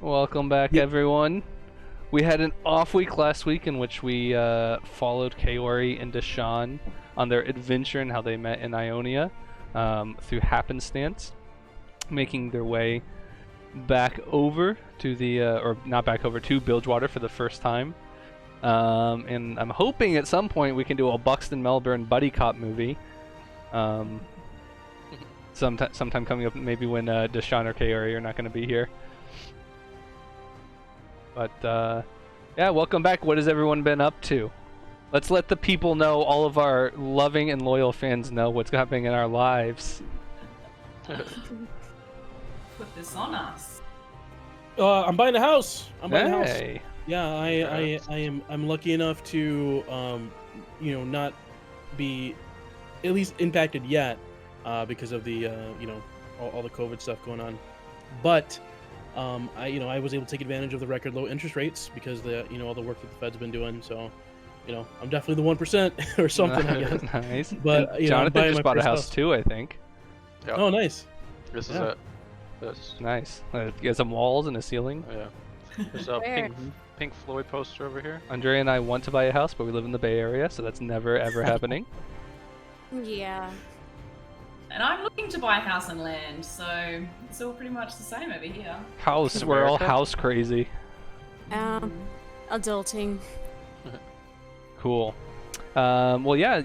Welcome back, everyone. We had an off week last week in which we followed Kaori and Deshawn on their adventure and how they met in Ionia through happenstance, making their way back over to the, or not back over, to Bilgewater for the first time. And I'm hoping at some point we can do a Buxton Melbourne buddy cop movie. Sometime coming up, maybe when Deshawn or Kaori are not going to be here. But yeah, welcome back. What has everyone been up to? Let's let the people know, all of our loving and loyal fans know what's happening in our lives. Put this on us. I'm buying a house. I'm buying a house. Hey. Yeah, I'm lucky enough to not be at least impacted yet because of the all the COVID stuff going on. But I was able to take advantage of the record low interest rates because all the work that the Fed's been doing. So, I'm definitely the 1% or something, I guess. Nice. But Jonathan just bought a house too, I think. Yep. Oh, nice. This is Yeah. it. This. Nice. You got some walls and a ceiling. Oh, yeah. There's a Pink Floyd poster over here. Andre and I want to buy a house, but we live in the Bay Area, so that's never ever happening. Yeah. And I'm looking to buy a house and land, so it's all pretty much the same over here. House. We're all house crazy. Adulting. Cool. Well, yeah.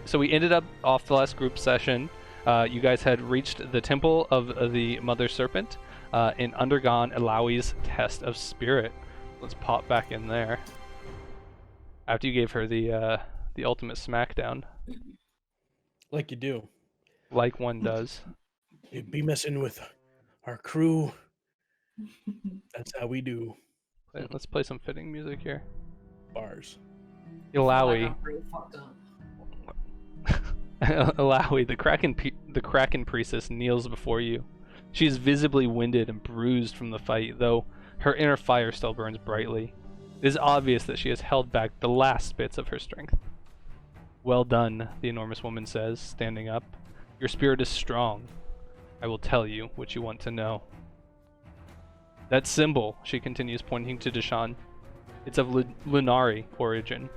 So we ended up off the last group session. You guys had reached the temple of the Mother Serpent and undergone Illaoi's test of spirit. Let's pop back in there. After you gave her the ultimate smackdown, Like you do. like one does. You'd be messing with our crew. That's how we do. Let's play some fitting music here. Bars. Illaoi. I'm really fucked up. Illaoi, the Kraken priestess, kneels before you. She is visibly winded and bruised from the fight, though her inner fire still burns brightly. It is obvious that she has held back the last bits of her strength. Well done, the enormous woman says, standing up. Your spirit is strong. I will tell you what you want to know. That symbol, she continues, pointing to Deshawn. It's of Lunari origin.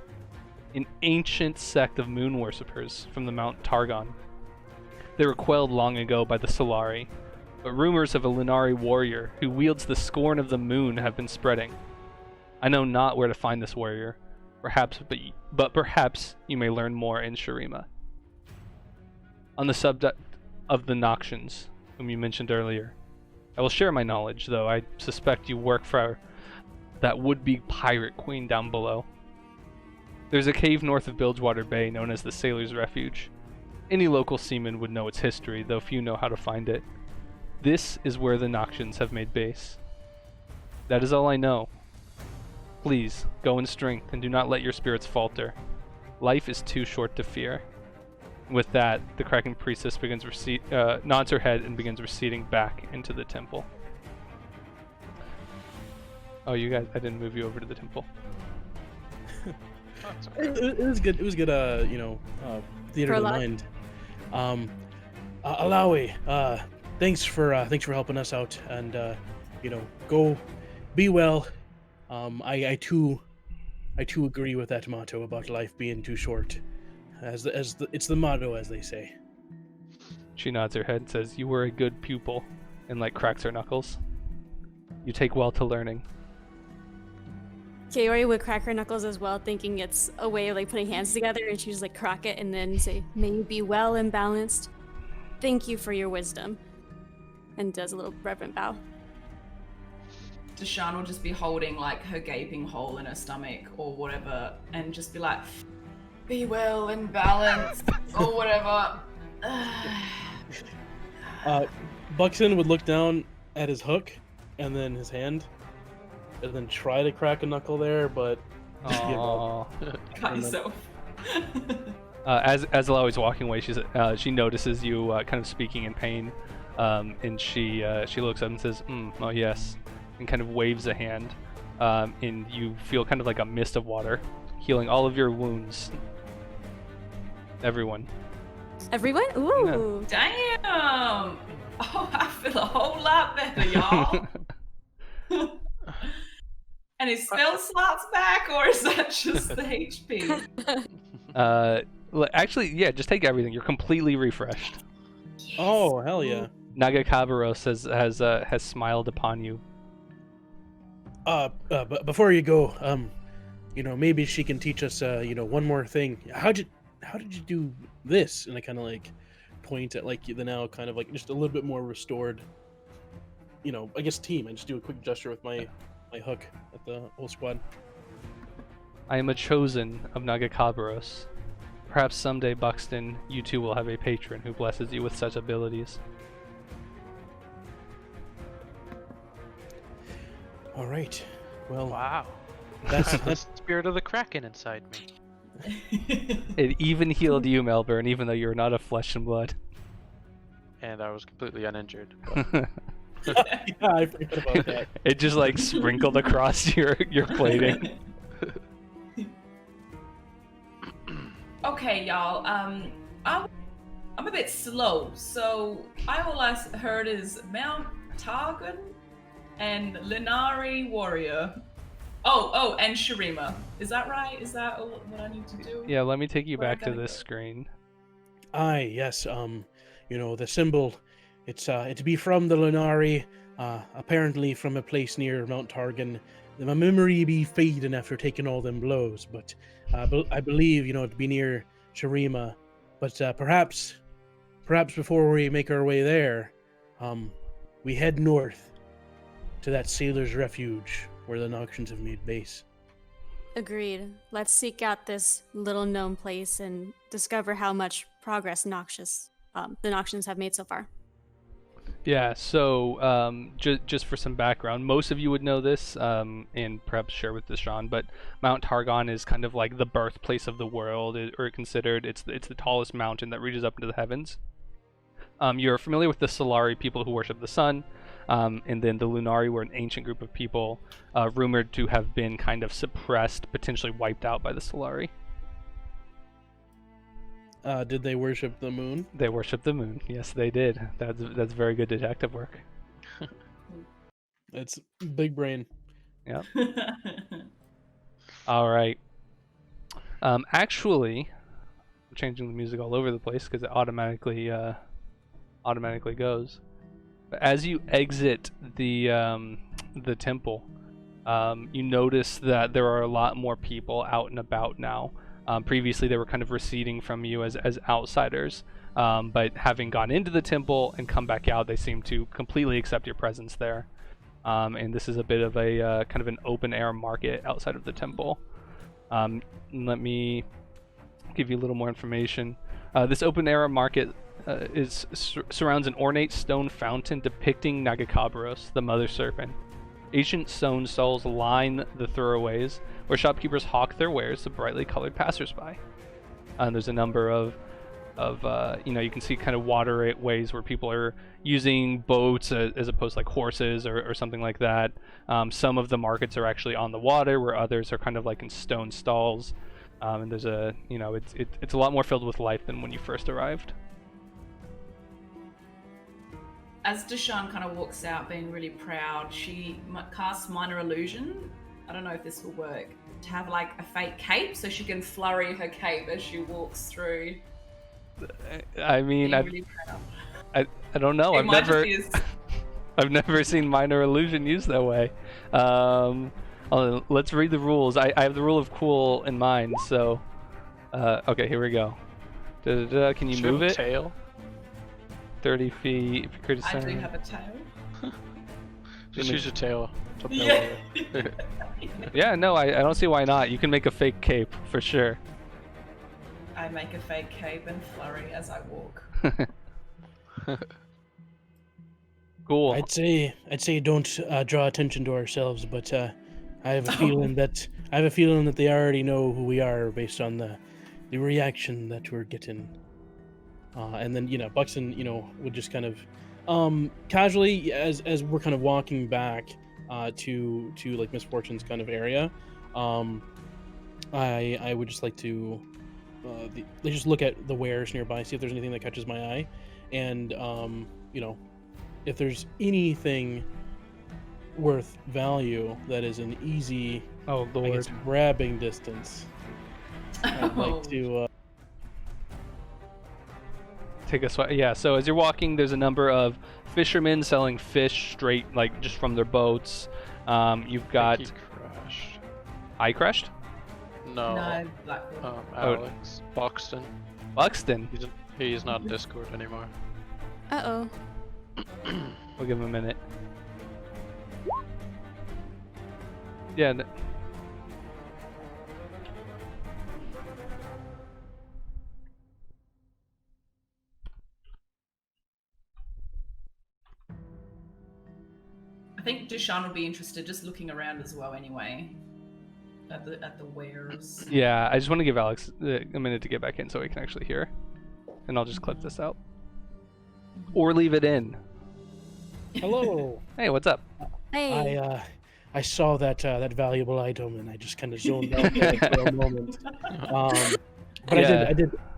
An ancient sect of moon worshippers from the Mount Targon. They were quelled long ago by the Solari, but rumors of a Lunari warrior who wields the scorn of the moon have been spreading. I know not where to find this warrior, but perhaps you may learn more in Shurima. On the subject of the Noxians, whom you mentioned earlier, I will share my knowledge, though I suspect you work for that would-be pirate queen down below. There's a cave north of Bilgewater Bay known as the Sailors Refuge. Any local seaman would know its history, though few know how to find it. This is where the Noxians have made base. That is all I know. Please, go in strength and do not let your spirits falter. Life is too short to fear. With that, the Kraken priestess nods her head and begins receding back into the temple. Oh, you guys, I didn't move you over to the temple. It was good. It was good. Theater of the mind. Illaoi, thanks for helping us out, and go, be well. I too agree with that motto about life being too short, it's the motto, as they say. She nods her head and says, "You were a good pupil," and cracks her knuckles. You take well to learning. Kaori would crack her knuckles as well, thinking it's a way of putting hands together, and she just crack it and then say, "May you be well and balanced. Thank you for your wisdom." And does a little reverent bow. Deshawn will just be holding her gaping hole in her stomach or whatever, and just be like, "Be well and balanced," or whatever. Buxton would look down at his hook and then his hand, and then try to crack a knuckle there, but just give up. Cut yourself. As Illaoi's walking away, she notices you kind of speaking in pain, and she looks up and says, "Oh yes," and kind of waves a hand, and you feel kind of like a mist of water healing all of your wounds. Everyone. Everyone? Ooh. Damn! Oh, I feel a whole lot better, y'all. And his spell slots back, or is that just the HP? Actually, yeah, just take everything. You're completely refreshed. Yes. Oh, hell yeah. Nagakabaros has smiled upon you. But before you go, maybe she can teach us, one more thing. How did you do this? And I kind of like point at like the now kind of like just a little bit more restored, I guess team. I just do a quick gesture with my hook at the whole squad. I am a chosen of Nagakabaros. Perhaps someday, Buxton, you too will have a patron who blesses you with such abilities. All right. Well, Wow. that's The spirit of the Kraken inside me. It even healed you, Melbourne, even though you're not of flesh and blood. And I was completely uninjured. yeah, I forgot about that. It just like sprinkled across your plating. Okay, y'all. I'm a bit slow, so I all I heard is Mount Targan and Linari Warrior. Oh, and Shurima. Is that right? Is that what I need to do? Yeah, let me take you Where I back to gotta this go? screen. Aye, yes. The symbol. It's be from the Lunari. Apparently from a place near Mount Targan. My memory be fading after taking all them blows, but I believe to be near Shurima. But perhaps before we make our way there, we head north to that Sailors Refuge where the Noxians have made base. Agreed. Let's seek out this little known place and discover how much progress the Noxians have made so far. Yeah, so just for some background, most of you would know this, and perhaps share with Deshaun, but Mount Targon is kind of like the birthplace of the world, or considered. It's the tallest mountain that reaches up into the heavens. You're familiar with the Solari people who worship the sun, and then the Lunari were an ancient group of people rumored to have been kind of suppressed, potentially wiped out by the Solari. Did they worship the moon? They worship the moon. Yes, they did. That's very good detective work. It's big brain. Yeah. All right. Actually, I'm changing the music all over the place because it automatically goes. But as you exit the temple, you notice that there are a lot more people out and about now. Previously, they were kind of receding from you as outsiders, but having gone into the temple and come back out, they seem to completely accept your presence there. And this is a bit of a kind of an open-air market outside of the temple. Let me give you a little more information. This open-air market surrounds an ornate stone fountain depicting Nagakabaros, the mother serpent. Ancient stone stalls line the thoroughways, where shopkeepers hawk their wares to brightly colored passersby. There's a number of you can see kind of waterways where people are using boats as opposed to like horses or something like that. Some of the markets are actually on the water, where others are kind of like in stone stalls. And there's it's a lot more filled with life than when you first arrived. As Deshaun kind of walks out being really proud, she casts Minor Illusion. I don't know if this will work. To have like a fake cape so she can flurry her cape as she walks through. I mean, Really proud. I don't know. I've never seen Minor Illusion used that way. Let's read the rules. I have the rule of cool in mind, so okay, here we go. Can you move it? Tail. 30 feet. If you could I do have a tail. Just use your tail. Yeah. Yeah, no, I don't see why not. You can make a fake cape for sure. I make a fake cape and flurry as I walk. Cool. I'd say don't draw attention to ourselves, but I have a feeling that they already know who we are based on the reaction that we're getting. And then Buxton would just kind of casually as we're kind of walking back to like Miss Fortune's kind of area, I would just like to just look at the wares nearby, see if there's anything that catches my eye, and if there's anything worth value that is an easy, Oh I lord. guess, grabbing distance. I'd like to. Take a sweat. Yeah, so as you're walking, there's a number of fishermen selling fish straight, like just from their boats. You've got. He crashed. I crashed? No. No, Blackwood. Alex. Buxton. Buxton? He's not Discord anymore. Uh-oh. We'll give him a minute. Yeah. I think Deshaun would be interested just looking around as well anyway. At the wares. Yeah, I just want to give Alex a minute to get back in so he can actually hear. And I'll just clip this out. Or leave it in. Hello. Hey, what's up? Hey. I saw that that valuable item and I just kind of zoned out there for a moment. But Yeah.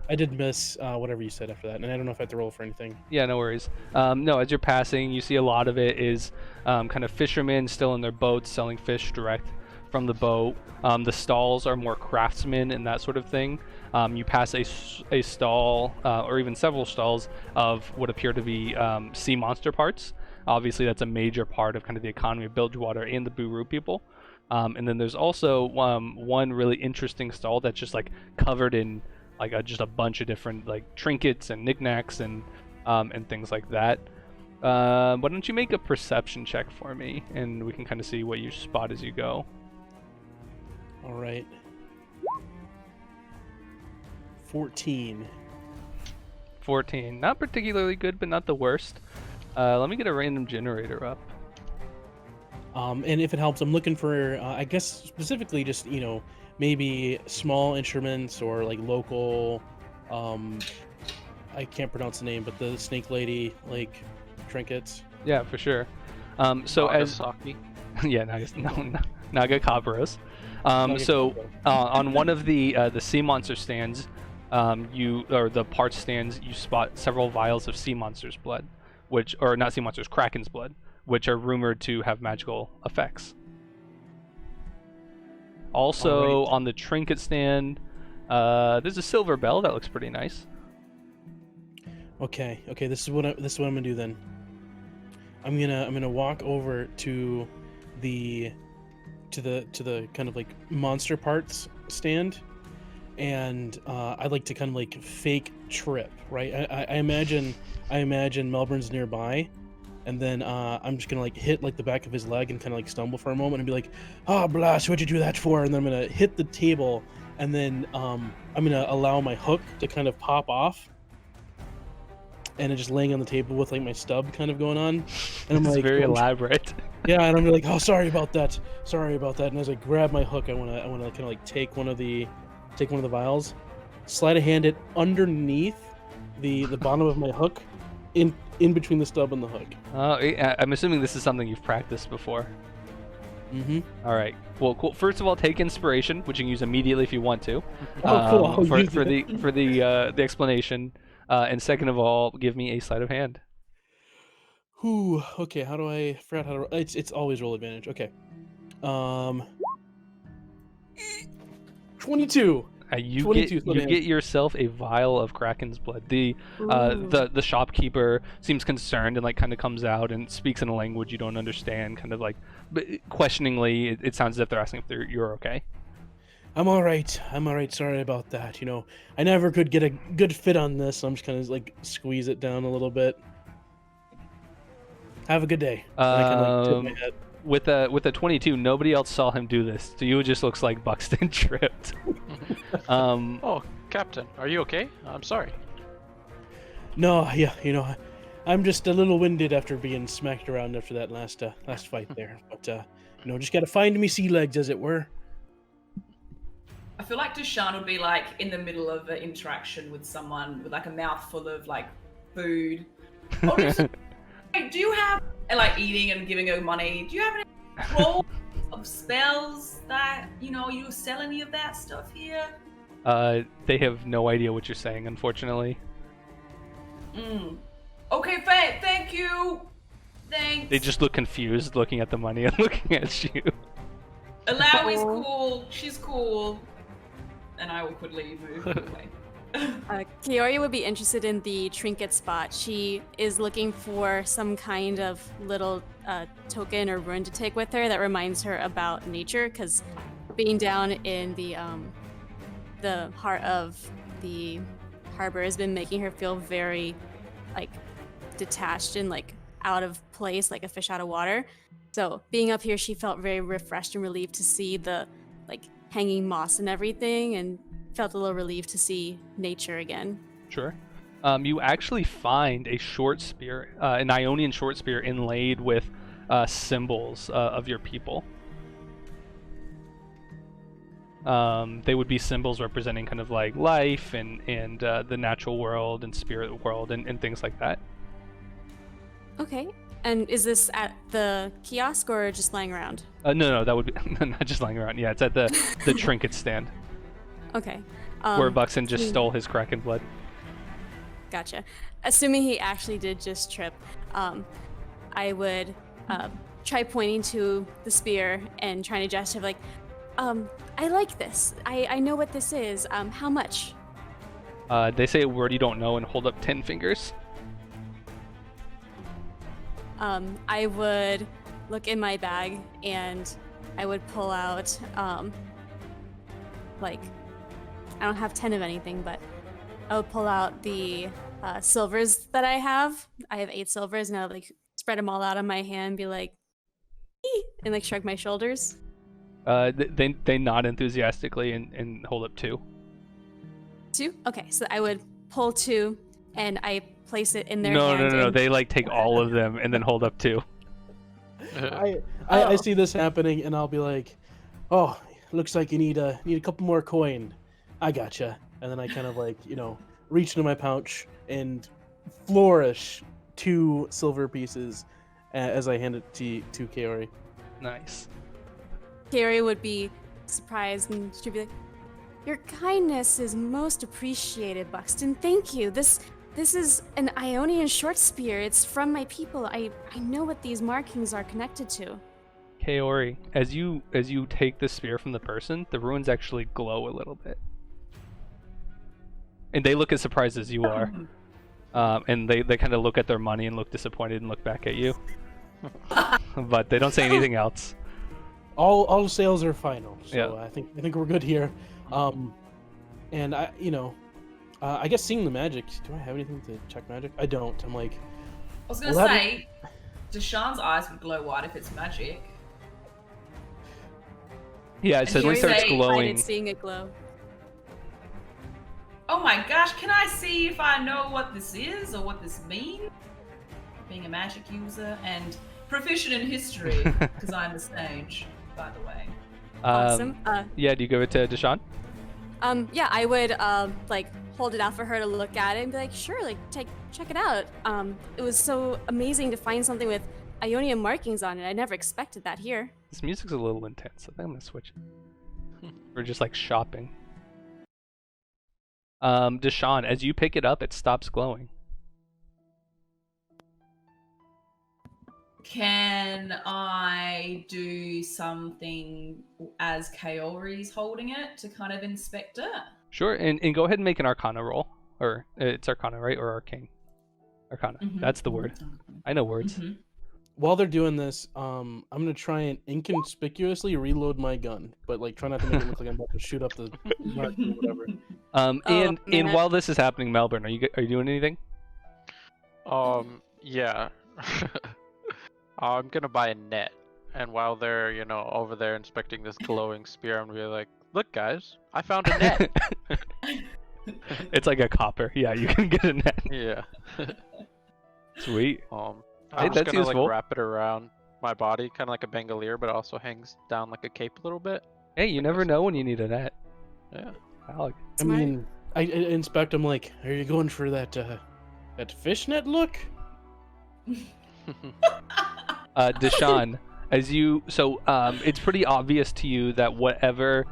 I did miss whatever you said after that, and I don't know if I have to roll for anything. Yeah, no worries. No, as you're passing, you see a lot of it is kind of fishermen still in their boats selling fish direct from the boat. The stalls are more craftsmen and that sort of thing. You pass a stall, or even several stalls, of what appear to be sea monster parts. Obviously, that's a major part of kind of the economy of Bilgewater and the Buru people. And then there's also one really interesting stall that's just like covered in like just a bunch of different like trinkets and knickknacks and things like that. Why don't you make a perception check for me, and we can kind of see what you spot as you go. All right. 14. 14. Not particularly good, but not the worst. Let me get a random generator up. And if it helps, I'm looking for, I guess specifically just, maybe small instruments or like local, I can't pronounce the name, but the snake lady, like trinkets. Yeah, for sure. So Nagasaki. yeah, Nagakabaros. So on one of the sea monster stands, the parts stands, you spot several vials of sea monster's blood, not sea monsters, kraken's blood, which are rumored to have magical effects. Also, on the trinket stand, there's a silver bell that looks pretty nice. Okay. This is what I'm gonna do then. I'm gonna walk over to the kind of like monster parts stand, and I'd like to kind of like fake trip, right? I imagine Melbourne's nearby, and then I'm just gonna like hit like the back of his leg and kind of like stumble for a moment and be like, "Oh, blast! What'd you do that for?" And then I'm gonna hit the table, and then I'm gonna allow my hook to kind of pop off, and it's just laying on the table with like my stub kind of going on, and I'm It's like, very elaborate. yeah, and I'm like, "Oh, sorry about that. And as I grab my hook, I wanna kind of like take one of the vials, slide a hand it underneath the bottom of my hook, in between the stub and the hook. I'm assuming this is something you've practiced before. Mm-hmm. All right. Well, cool. First of all, take inspiration, which you can use immediately if you want to. Oh, cool. I'll use For it. the explanation, and second of all, give me a sleight of hand. Whew. Okay. How do I forgot how to? It's always roll advantage. Okay. 22. You 22 get yourself a vial of kraken's blood. The shopkeeper seems concerned and like kind of comes out and speaks in a language you don't understand, kind of like, but questioningly. It sounds as if they're asking if you're okay. I'm all right. Sorry about that. I never could get a good fit on this. So I'm just kind of like squeeze it down a little bit. Have a good day. And I kind of like tip my head. With a 22, nobody else saw him do this. To you, it just looks like Buxton tripped. Oh, Captain, are you okay? I'm sorry. No, yeah, I'm just a little winded after being smacked around after that last fight there. But just gotta find me sea legs, as it were. I feel like Deshaun would be like in the middle of an interaction with someone with like a mouthful of like food. Or just, do you have like eating and giving her money? Do you have any rolls of spells that you sell any of that stuff here? They have no idea what you're saying, unfortunately. Okay, thank you. Thanks. They just look confused, looking at the money and looking at you. Illaoi's cool. She's cool. And I awkwardly move away. Kiori would be interested in the trinket spot. She is looking for some kind of little token or rune to take with her that reminds her about nature, because being down in the heart of the harbor has been making her feel very like detached and like out of place, like a fish out of water. So being up here, she felt very refreshed and relieved to see the like hanging moss and everything, and felt a little relieved to see nature again. Sure. You actually find a short spear, an Ionian short spear inlaid with symbols of your people. They would be symbols representing kind of like life and the natural world and spirit world and things like that. Okay. And is this at the kiosk or just lying around? No, that would be not just lying around. Yeah, it's at the trinket stand. Okay. Where Buxton just stole his Kraken blood. Gotcha. Assuming he actually did just trip, I would try pointing to the spear and trying to gesture like, I like this. I know what this is. How much? They say a word you don't know and hold up 10 fingers. I would look in my bag and I would pull out, like, I don't have 10 of anything, but I would pull out the silvers that I have. I have 8 silvers, and I would like spread them all out on my hand and be like, "Ee!" and like shrug my shoulders. They nod enthusiastically and hold up 2. 2? Okay, so I would pull 2 and I place it in their No. hand. No. They like take all of them and then hold up 2. I see this happening, and I'll be like, "Oh, looks like you need a couple more coin. I gotcha." And then I kind of like reach into my pouch and flourish 2 silver pieces as I hand it to Kaori. Nice. Carrie would be surprised and she'd be like, "Your kindness is most appreciated, Buxton. Thank you. This is an Ionian short spear. It's from my people. I know what these markings are connected to." Kaori, as you take the spear from the person, the runes actually glow a little bit. And they look as surprised as you are. And they kind of look at their money and look disappointed and look back at you. But they don't say anything else. All sales are final, so Yeah. I think we're good here. And I I guess seeing the magic. Do I have anything to check magic? I don't. I'm like. I was gonna Well, say, Deshaun's eyes would glow white if it's magic. Yeah, it says when it you starts say- glowing. Seeing it glow. Oh my gosh, can I see if I know what this is or what this means? Being a magic user and proficient in history, because I'm the sage, by the way. Awesome. Yeah, do you give it to Deshaun? Yeah, I would like hold it out for her to look at it and be like, "Sure, like check it out." It was so amazing to find something with Ionian markings on it. I never expected that here. This music's a little intense. I think I'm gonna switch it. We're just like shopping. Deshaun, as you pick it up, it stops glowing. Can I do something as Kaori's holding it to kind of inspect it? Sure, and go ahead and make an Arcana roll. Or it's Arcana, right? Or Arcane? Arcana. That's the word. I know words. While they're doing this, I'm gonna try and inconspicuously reload my gun, but like try not to make it look like I'm about to shoot up the mark or whatever. And man. while this is happening, Melbourne, are you doing anything? Yeah. I'm gonna buy a net, and while they're over there inspecting this glowing spear, I'm gonna be like, "Look, guys, I found a net." It's like a copper. Yeah, you can get a net. Yeah. Sweet. I'm just that's gonna useful. like wrap it around my body, kind of like a bandolier, but it also hangs down like a cape a little bit. Hey, you never know when you need a net. Yeah. Alec. I mean, I inspect them like, "Are you going for that fishnet look?" Deshaun, it's pretty obvious to you that whatever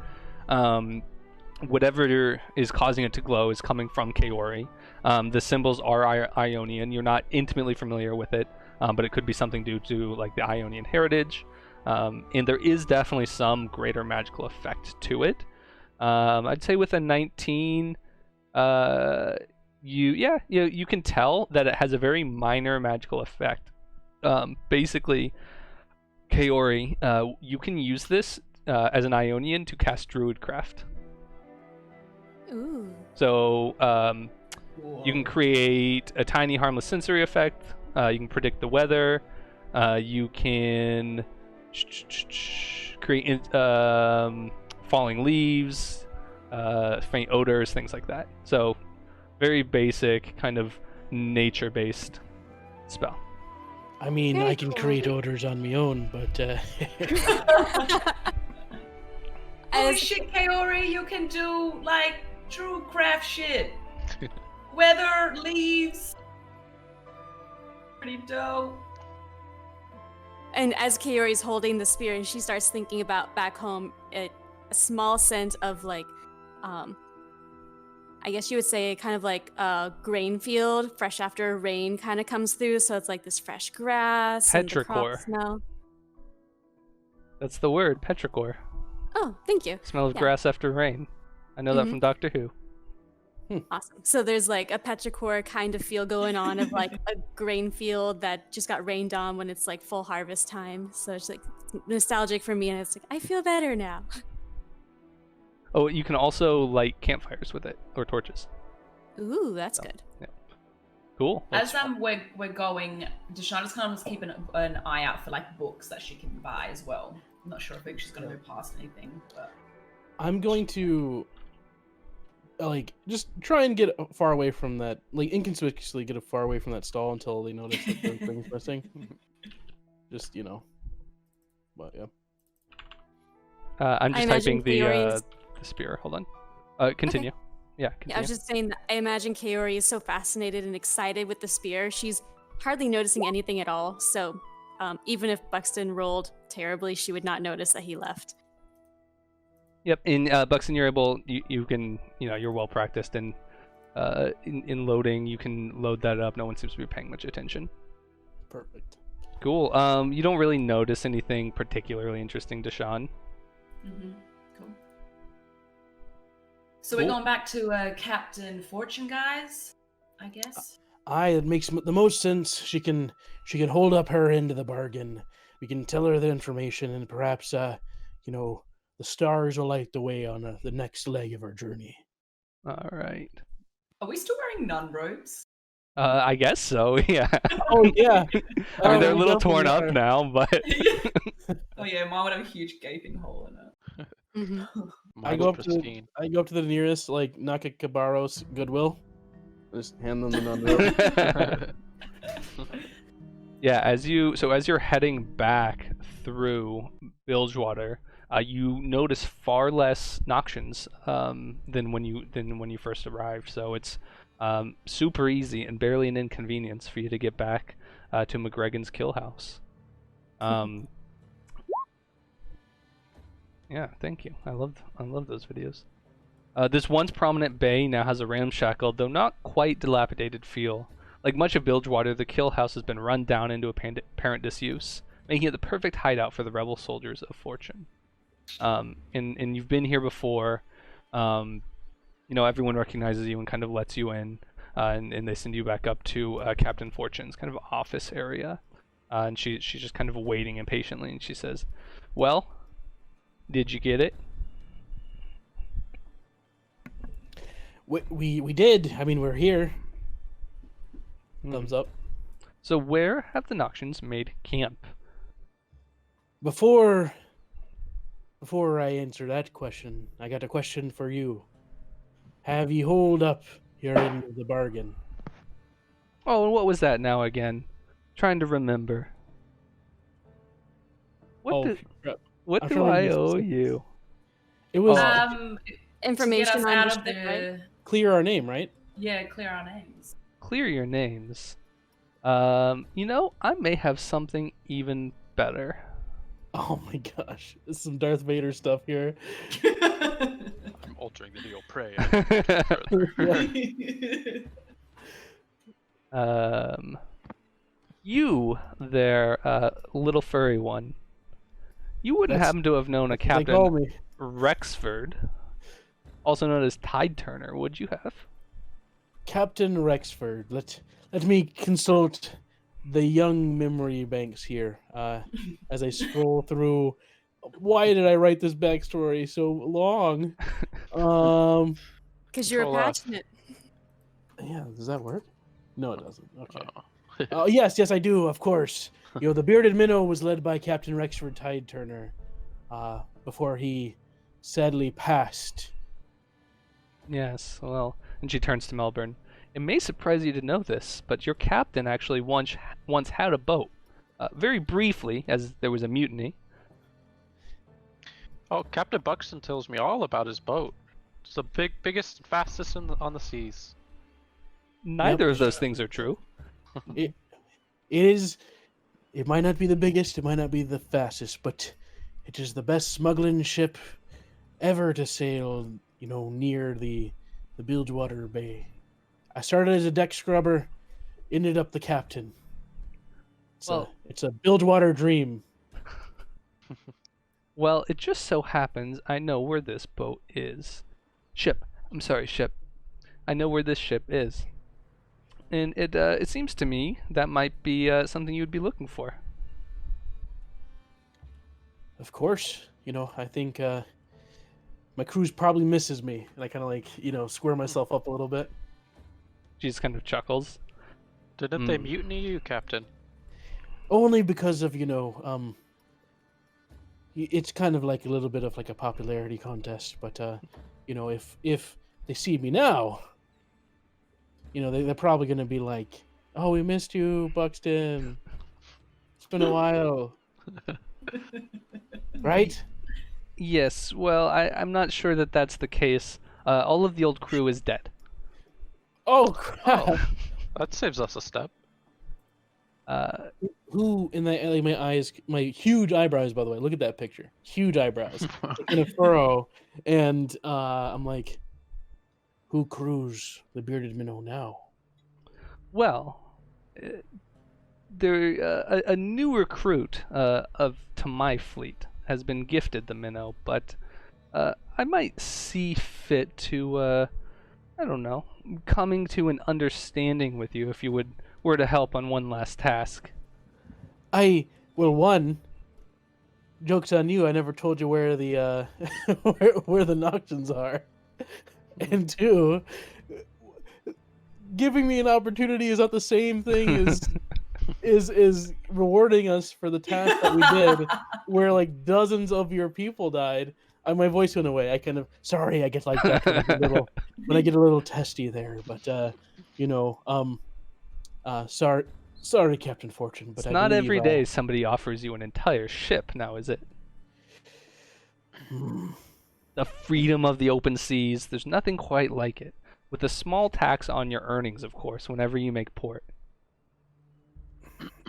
is causing it to glow is coming from Kaori. The symbols are Ionian. You're not intimately familiar with it, but it could be something due to like the Ionian heritage. And there is definitely some greater magical effect to it. I'd say with a 19, you can tell that it has a very minor magical effect. Basically, Kaori, you can use this as an Ionian to cast Druidcraft. Ooh. So you can Whoa. create a tiny harmless sensory effect. You can predict the weather. You can create falling leaves, faint odors, things like that. So very basic, kind of nature-based spell. I mean, Very I can cool. create odors on my own, but Holy As- shit, Kaori, you can do like true craft shit. Weather, leaves. Pretty dope. And as Kaori's holding the spear and she starts thinking about back home, a small scent of like, I guess you would say kind of like a grain field, fresh after rain kind of comes through. So it's like this fresh grass and the crop Petrichor. smell. That's the word, petrichor. Oh, thank you. Smell of Yeah. grass after rain. I know that Mhm. from Doctor Who. Awesome. So there's like a petrichor kind of feel going on of like a grain field that just got rained on when it's like full harvest time. So it's like nostalgic for me, and it's like I feel better now. Oh, you can also light campfires with it, or torches. Ooh, that's Oh. good. Cool. As we're going, Deshanna's kind of keeping an eye out for like books that she can buy as well. I'm not sure if she's gonna go past anything, but I'm going to like just try and get far away from that, like inconspicuously get far away from that stall until they notice that the thing's missing. Just but yeah. I'm I just imagine typing the Kaori's- spear. Hold on. Continue. Yeah, Yeah, continue. I was just saying that I imagine Kaori is so fascinated and excited with the spear. She's hardly noticing anything at all. So even if Buxton rolled terribly, she would not notice that he left. Yep. In Buxton, you're able. You can. You're well practiced in loading. You can load that up. No one seems to be paying much attention. Perfect. Cool. You don't really notice anything particularly interesting, Deshaun. cool. So we're Cool. going back to Captain Fortune, guys. I guess. It makes the most sense. She can hold up her end of the bargain. We can tell her the information, and perhaps the stars will light the way on the next leg of our journey. All right. Are we still wearing nun robes? I guess so. Yeah. Oh yeah. I mean, they're a we little torn definitely up are. now, but Oh yeah, mine would have a huge gaping hole in it. Mm-hmm. I Mine's go up to pristine. the nearest like Nakakabaros Goodwill. Just hand them the nun robe. yeah. As you're heading back through Bilgewater, you notice far less Noxians than when you first arrived. So it's super easy and barely an inconvenience for you to get back to McGregor's kill house. Yeah, thank you. I love those videos. This once prominent bay now has a ramshackle, though not quite dilapidated feel. Like much of Bilgewater, the kill house has been run down into apparent disuse, making it the perfect hideout for the rebel soldiers of Fortune. And you've been here before. Everyone recognizes you and kind of lets you in, and they send you back up to Captain Fortune's kind of office area. And she's just kind of waiting impatiently, and she says, "Well, did you get it?" We did. I mean, we're here. Thumbs up. So where have the Noxians made camp? Before I answer that question, I got a question for you. Have you hold up your end of the bargain? Oh, and what was that now again? Trying to remember. What crap. what I'm do trying to I be owe specific. you? It was To Information get us on out the of ship, right? the clear our name, right? clear our names. Clear your names. I may have something even better. Oh my gosh, this is some Darth Vader stuff here. I'm altering the Neo Prey. Further. Yeah. You there, little furry one. You wouldn't That's- happen to have known a That's what they call Captain me. Rexford, also known as Tide Turner, would you have? Captain Rexford. Let me consult the young memory banks here as I scroll through. Why did I write this backstory so long? Because you're Control F. passionate. Yeah, does that work? No, it doesn't. Okay. Oh. Oh, yes, I do, of course. The bearded minnow was led by Captain Rexford Tide Turner before he sadly passed. Yes, well, and she turns to Melbourne. It may surprise you to know this, but your captain actually once had a boat. Very briefly, as there was a mutiny. Oh, Captain Buxton tells me all about his boat. It's the biggest and fastest on the seas. Neither of those things are true. It is. It might not be the biggest, it might not be the fastest, but it is the best smuggling ship ever to sail, near the Bilgewater Bay. I started as a deck scrubber, ended up the captain. It's a Bilgewater dream. Well, it just so happens I know where this boat is. Ship. I know where this ship is. And it seems to me that might be something you would be looking for. Of course, I think my cruise probably misses me, and I kind of square myself up a little bit. She just kind of chuckles. Didn't they mutiny you, Captain? Only because of it's kind of like a little bit of like a popularity contest, but if they see me now, they're probably gonna be like, "Oh, we missed you, Buxton. It's been a while." Right? Yes, well, I'm not sure that that's the case. All of the old crew is dead. Oh crap! That saves us a step. Who in my eyes, my huge eyebrows, by the way, look at that picture. Huge eyebrows in a furrow. And I'm like, who crews the bearded minnow now? Well, there a new recruit to my fleet has been gifted the minnow, but I might see fit to I don't know, coming to an understanding with you if you were to help on one last task. One, joke's on you, I never told you where the where the Noxians are. And two, giving me an opportunity is not the same thing as is rewarding us for the task that we did where like dozens of your people died. My voice went away. I get like that when I get a little testy there, but sorry, Captain Fortune, but It's not every day somebody offers you an entire ship, now is it? The freedom of the open seas, there's nothing quite like it. With a small tax on your earnings, of course, whenever you make port.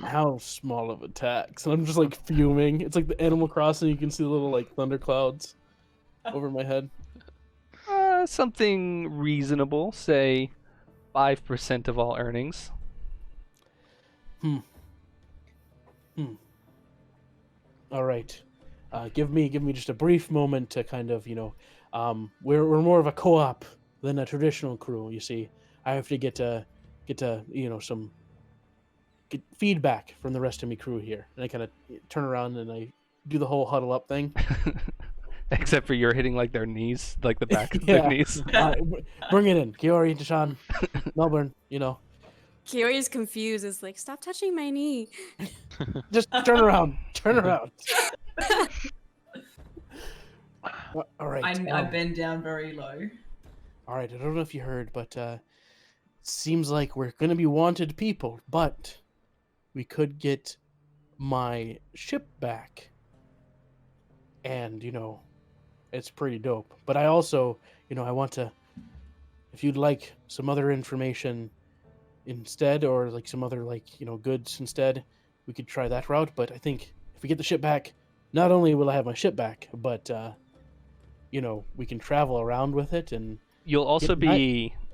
How small of a tax? And I'm just like fuming. It's like the Animal Crossing, you can see the little like thunderclouds over my head. Something reasonable, say 5% of all earnings. All right. Give me just a brief moment to kind of, we're more of a co-op than a traditional crew, you see. I have to get get feedback from the rest of my crew here. And I kind of turn around and I do the whole huddle up thing. Except for you're hitting like their knees, like the back of their knees. Bring it in. Kiori, Deshaun, Melbourne, Kiori is confused. Is like, stop touching my knee. Just turn around. Turn around. All right. I bend down very low. All right. I don't know if you heard, but it seems like we're going to be wanted people, but we could get my ship back. And, it's pretty dope. But I also, I want to, if you'd like some other information instead, or like some other goods instead, we could try that route. But I think if we get the ship back, not only will I have my ship back, but we can travel around with it. And you'll also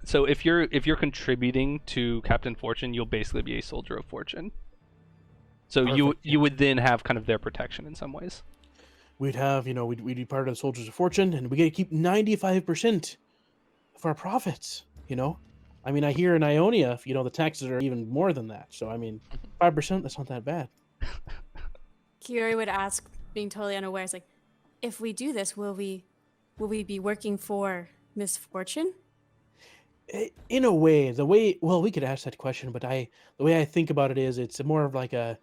so if you're contributing to Captain Fortune, you'll basically be a soldier of fortune. So Perfect, you would then have kind of their protection in some ways. We'd have, we'd be part of the Soldiers of Fortune, and we get to keep 95% of our profits. I mean, I hear in Ionia, the taxes are even more than that. So, I mean, 5%, that's not that bad. Kiori would ask, being totally unaware, it's like, if we do this, will we be working for Misfortune? In a way, we could ask that question, but the way I think about it is, it's more of like a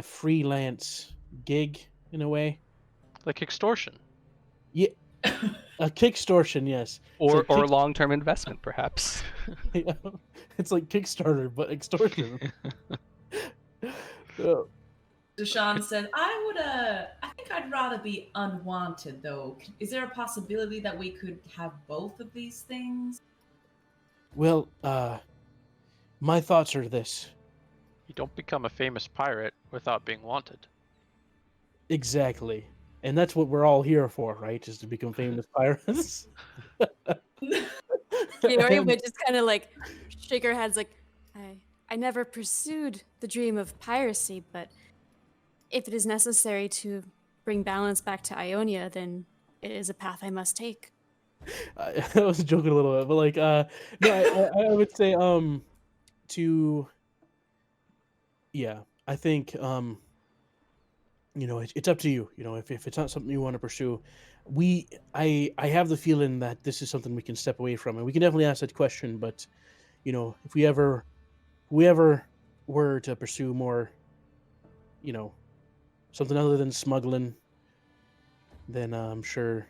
freelance gig in a way. Like extortion. Yeah, a kickstortion, yes. Or long-term investment, perhaps. It's like Kickstarter, but extortion. Deshaun said, I think I'd rather be unwanted, though. Is there a possibility that we could have both of these things? Well, my thoughts are this. You don't become a famous pirate without being wanted. Exactly. And that's what we're all here for, right? Is to become famous pirates. Kiori would just kind of like shake her heads like, I never pursued the dream of piracy, but if it is necessary to bring balance back to Ionia, then it is a path I must take. I was joking a little bit, but like, no, I would say, I think, it's up to you. If it's not something you want to pursue, I have the feeling that this is something we can step away from, and we can definitely ask that question. But, if we ever were to pursue more, something other than smuggling, then I'm sure.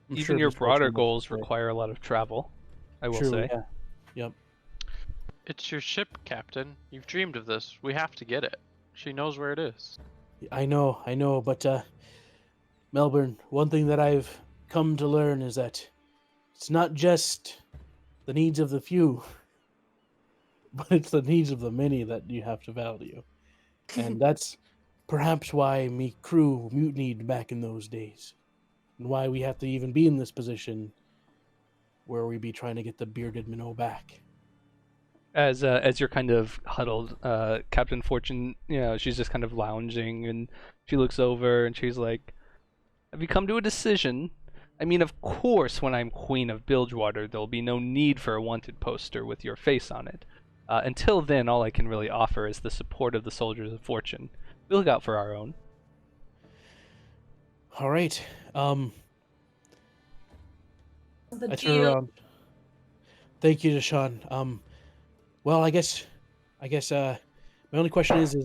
Even your broader Misfortune will goals play. require a lot of travel, I will True, say. yeah. Yep. It's your ship, Captain. You've dreamed of this. We have to get it. She knows where it is. I know, but Melbourne, one thing that I've come to learn is that it's not just the needs of the few, but it's the needs of the many that you have to value. And that's perhaps why me crew mutinied back in those days. And why we have to even be in this position where we be trying to get the bearded minnow back. As you're kind of huddled, Captain Fortune, she's just kind of lounging, and she looks over and she's like, "Have you come to a decision? I mean, of course, when I'm Queen of Bilgewater, there'll be no need for a wanted poster with your face on it. Until then, all I can really offer is the support of the Soldiers of Fortune. We look out for our own." All right. The I turn deal. around. Thank you, Deshaun. Well, I guess, my only question is,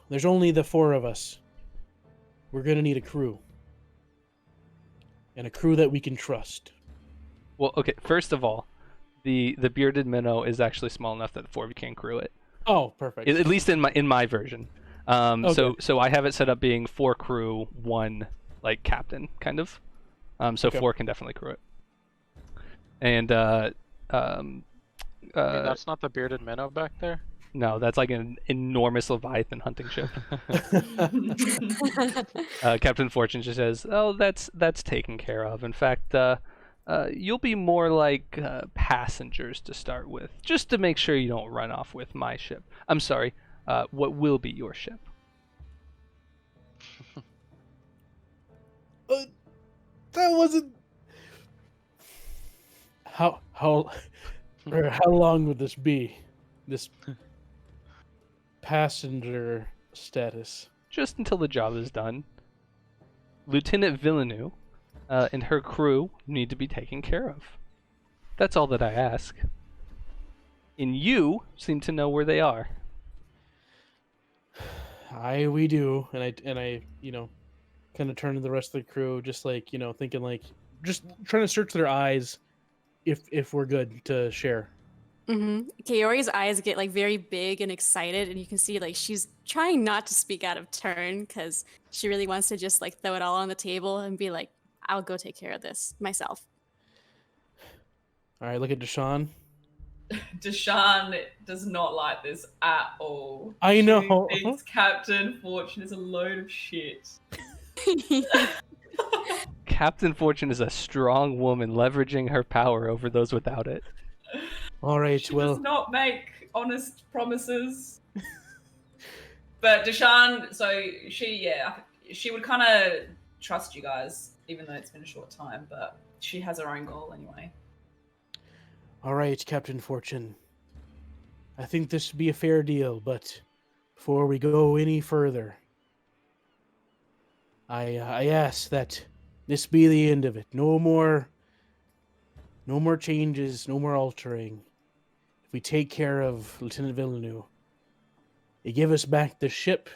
there's only the four of us. We're gonna need a crew. And a crew that we can trust. Well, okay. First of all, the bearded minnow is actually small enough that 4 of you can crew it. Oh, perfect. At least in my version. Okay. So I have it set up being 4 crew, 1 like captain kind of. So Okay. 4 can definitely crew it. And That's not the bearded minnow back there? no, that's like an enormous Leviathan hunting ship. Captain Fortune just says, "Oh, that's taken care of. In fact, you'll be more like passengers to start with, just to make sure you don't run off with my ship. I'm sorry, what will be your ship?" That wasn't. How long would this be? This passenger status. Just until the job is done. Lieutenant Villeneuve and her crew need to be taken care of. That's all that I ask. And you seem to know where they are. We do, and I kind of turn to the rest of the crew, just like thinking like, just trying to search their eyes, if we're good to share. Kaori's eyes get like very big and excited, and you can see like she's trying not to speak out of turn because she really wants to just like throw it all on the table and be like, "I'll go take care of this myself." All right, look at Deshaun. Deshaun does not like this at all. I know. She thinks Captain Fortune is a load of shit. Captain Fortune is a strong woman leveraging her power over those without it. All right, She well, does not make honest promises. But Deshawn, so she would kind of trust you guys, even though it's been a short time. But she has her own goal anyway. All right, Captain Fortune. I think this should be a fair deal, but before we go any further, I ask that this be the end of it. No more changes, no more altering. If we take care of Lieutenant Villeneuve, you give us back the ship,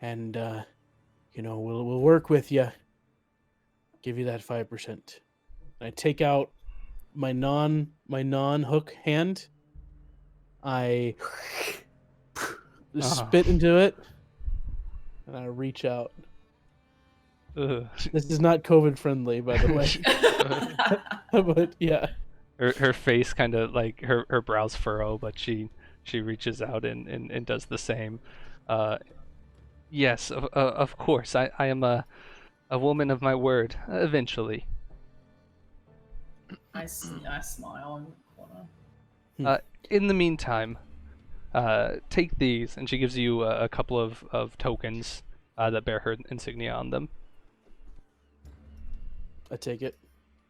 and we'll work with you. Give you that 5%. I take out my non-hook hand. I spit into it, and I reach out. Ugh. This is not COVID friendly, by the way. But yeah, Her face kind of like her brows furrow, but she reaches out and does the same. Yes, of course. I am a woman of my word. Eventually. I smile in the corner. In the meantime, take these, and she gives you a couple of tokens that bear her insignia on them. I take it.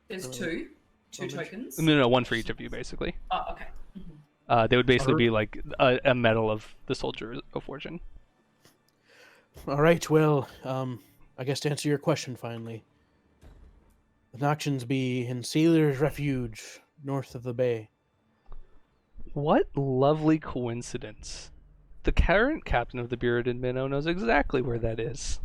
There's two tokens. No, one for each of you, basically. Oh, okay. Mm-hmm. They would basically be like a medal of the Soldier of Fortune. All right. Well, I guess to answer your question, finally, the Noxians be in Sailors Refuge, north of the bay. What lovely coincidence! The current captain of the Bearded Minnow knows exactly where that is.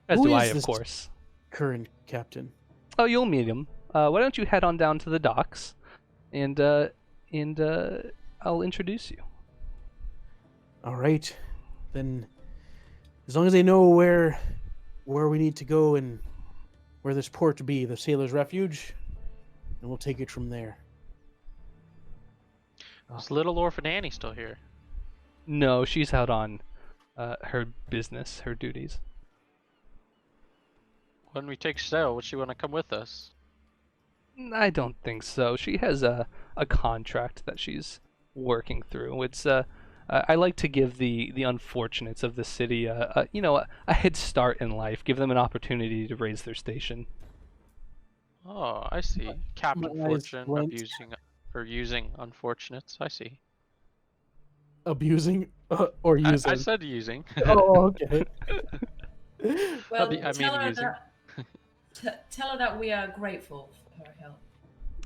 As Who do is I, of this course. Current captain. Oh, you'll meet him. Why don't you head on down to the docks, and I'll introduce you. All right, then. As long as they know where we need to go and where this port to be, the Sailors Refuge, and we'll take it from there. Is little orphan Annie still here? No, she's out on her business, her duties. When we take sail, would she want to come with us? I don't think so. She has a contract that she's working through. It's I like to give the unfortunates of the city a head start in life. Give them an opportunity to raise their station. Oh, I see. Captain My eyes Fortune went. using unfortunates. I see. Abusing or using? I said using. Oh, okay. Well, I mean using. Tell her that we are grateful for her help.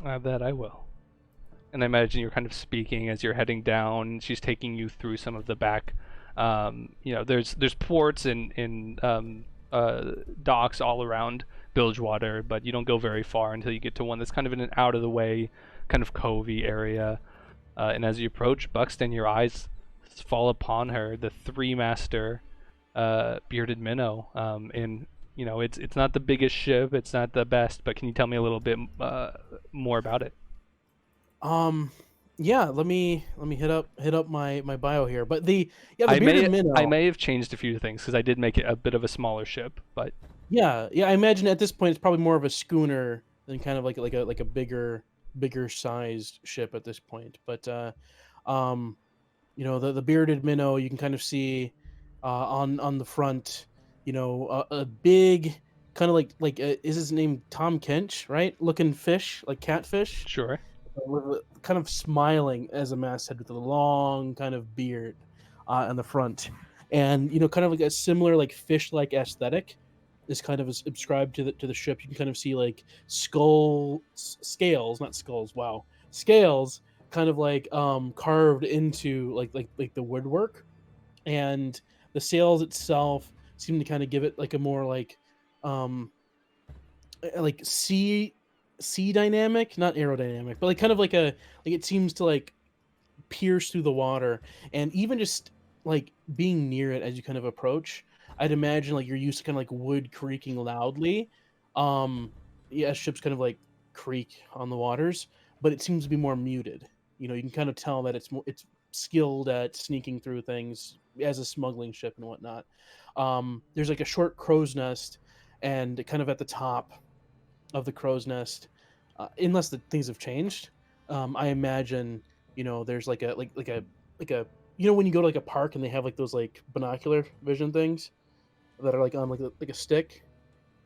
I bet I will. And I imagine you're kind of speaking as you're heading down. She's taking you through some of the back. There's ports and docks all around Bilgewater, but you don't go very far until you get to one that's kind of in an out of the way, kind of covey area. And as you approach Buxton, your eyes fall upon her, the three-master bearded minnow. And it's not the biggest ship, it's not the best, but can you tell me a little bit more about it? Yeah, let me hit up my bio here. But the bearded minnow. I may have changed a few things because I did make it a bit of a smaller ship, but Yeah, I imagine at this point it's probably more of a schooner than kind of like a bigger sized ship at this point. But the bearded minnow, you can kind of see on the front, a big kind of like is his name Tom Kench, right? Looking fish, like catfish. sure. Kind of smiling as a masthead with a long kind of beard in the front, and kind of like a similar like fish-like aesthetic is kind of ascribed to the ship. You can kind of see like scales, not skulls. Wow, scales, kind of like carved into like the woodwork, and the sails itself seem to kind of give it like a more like sea dynamic, not aerodynamic, but like kind of like it seems to like pierce through the water, and even just like being near it as you kind of approach, I'd imagine like you're used to kind of like wood creaking loudly. Ships kind of like creak on the waters, but it seems to be more muted. You can kind of tell that it's skilled at sneaking through things as a smuggling ship and whatnot. There's like a short crow's nest, and kind of at the top of the crow's nest, unless the things have changed, I imagine there's like a when you go to like a park and they have like those like binocular vision things that are like on like a stick.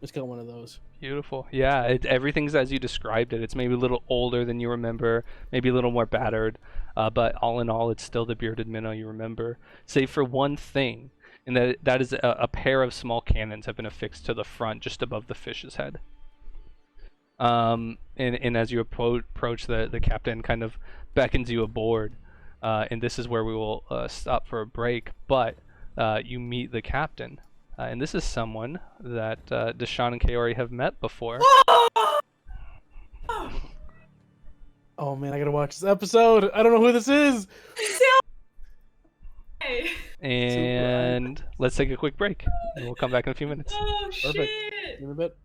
It's got one of those. Beautiful. Yeah, everything's as you described it. It's maybe a little older than you remember, maybe a little more battered, but all in all, it's still the bearded minnow you remember, save for one thing, and that is a pair of small cannons have been affixed to the front, just above the fish's head. And as you approach, the captain kind of beckons you aboard, and this is where we will stop for a break. But you meet the captain. And this is someone that Deshaun and Kaori have met before. Oh man, I gotta watch this episode. I don't know who this is. And let's take a quick break. And we'll come back in a few minutes. Oh Perfect. shit! Give me a bit.